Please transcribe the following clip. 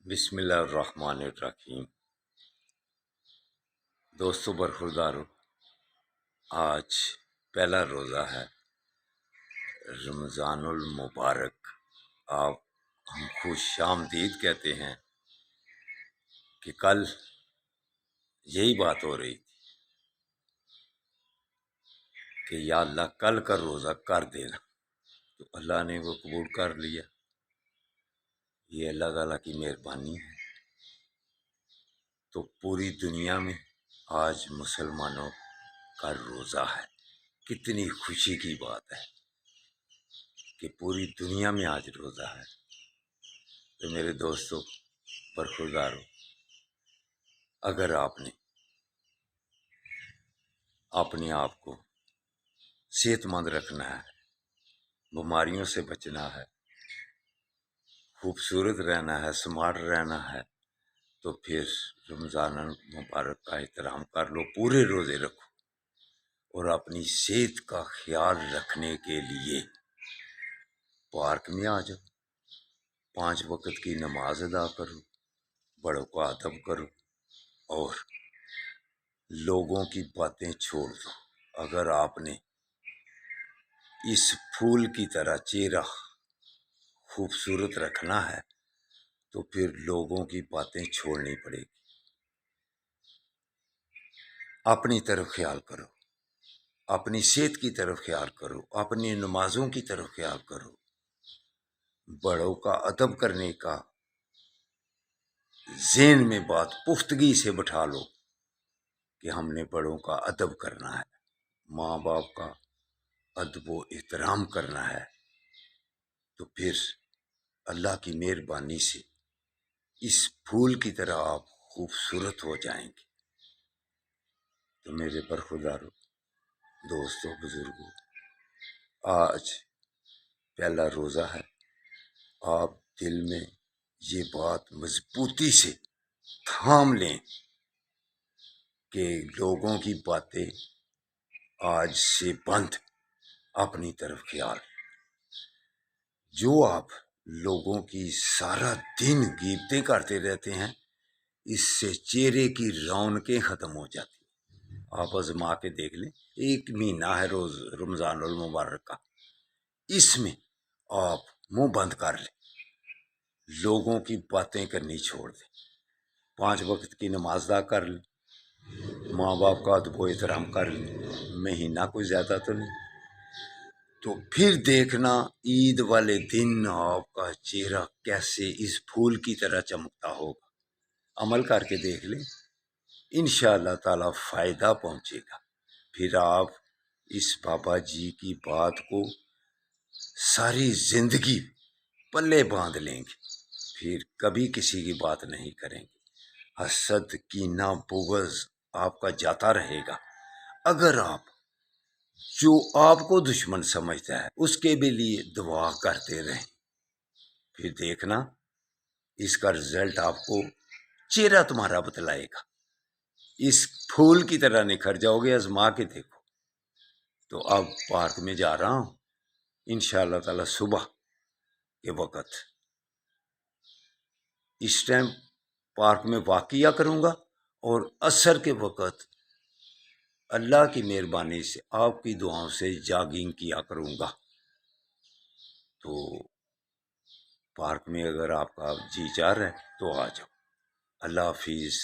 بسم اللہ الرحمن الرحیم۔ دوستو برخوردارو، آج پہلا روزہ ہے رمضان المبارک۔ ہم خوش آمدید کہتے ہیں کہ کل یہی بات ہو رہی تھی کہ یا اللہ کل کا روزہ کر دینا، تو اللہ نے وہ قبول کر لیا۔ یہ اللہ تعالیٰ کی مہربانی ہے۔ تو پوری دنیا میں آج مسلمانوں کا روزہ ہے۔ کتنی خوشی کی بات ہے کہ پوری دنیا میں آج روزہ ہے۔ تو میرے دوستو برخوردارو، اگر آپ نے اپنے آپ کو صحت مند رکھنا ہے، بیماریوں سے بچنا ہے، خوبصورت رہنا ہے، سمارٹ رہنا ہے، تو پھر رمضان المبارک کا احترام کر لو، پورے روزے رکھو، اور اپنی صحت کا خیال رکھنے کے لیے پارک میں آ جاؤ، 5 وقت کی نماز ادا کرو، بڑوں کا ادب کرو، اور لوگوں کی باتیں چھوڑ دو۔ اگر آپ نے اس پھول کی طرح چہرہ خوبصورت رکھنا ہے تو پھر لوگوں کی باتیں چھوڑنی پڑے گی۔ اپنی طرف خیال کرو، اپنی صحت کی طرف خیال کرو، اپنی نمازوں کی طرف خیال کرو، بڑوں کا ادب کرنے کا ذہن میں بات پختگی سے بٹھا لو کہ ہم نے بڑوں کا ادب کرنا ہے، ماں باپ کا ادب و احترام کرنا ہے، تو پھر اللہ کی مہربانی سے اس پھول کی طرح آپ خوبصورت ہو جائیں گے۔ تو میرے برخوردارو، دوستو، بزرگوں، آج پہلا روزہ ہے۔ آپ دل میں یہ بات مضبوطی سے تھام لیں کہ لوگوں کی باتیں آج سے بند، اپنی طرف خیال۔ جو آپ لوگوں کی سارا دن غیبتیں کرتے رہتے ہیں، اس سے چہرے کی رونقیں ختم ہو جاتی ہیں۔ آپ آزما کے دیکھ لیں، 1 مہینہ ہے رمضان المبارک کا، اس میں آپ منہ بند کر لیں، لوگوں کی باتیں کرنی چھوڑ دیں، 5 وقت کی نماز ادا کر لیں، ماں باپ کا ادب و احترام کر لیں۔ مہینہ کوئی زیادہ تو نہیں، تو پھر دیکھنا عید والے دن آپ کا چہرہ کیسے اس پھول کی طرح چمکتا ہوگا۔ عمل کر کے دیکھ لیں، انشاءاللہ تعالی فائدہ پہنچے گا۔ پھر آپ اس بابا جی کی بات کو ساری زندگی پلے باندھ لیں گے، پھر کبھی کسی کی بات نہیں کریں گے۔ حسد، کینہ، بغض آپ کا جاتا رہے گا۔ اگر آپ جو آپ کو دشمن سمجھتا ہے اس کے بھی لیے دعا کرتے رہیں، پھر دیکھنا اس کا رزلٹ آپ کو چہرہ تمہارا بتلائے گا، اس پھول کی طرح نکھر جاؤ گے۔ آزما کے دیکھو۔ تو اب پارک میں جا رہا ہوں، انشاءاللہ تعالی صبح کے وقت اس ٹائم پارک میں واک کیا کروں گا، اور عصر کے وقت اللہ کی مہربانی سے آپ کی دعاؤں سے جاگنگ کیا کروں گا۔ تو پارک میں اگر آپ کا جی چاہ رہا ہے تو آ جاؤ۔ اللہ حافظ۔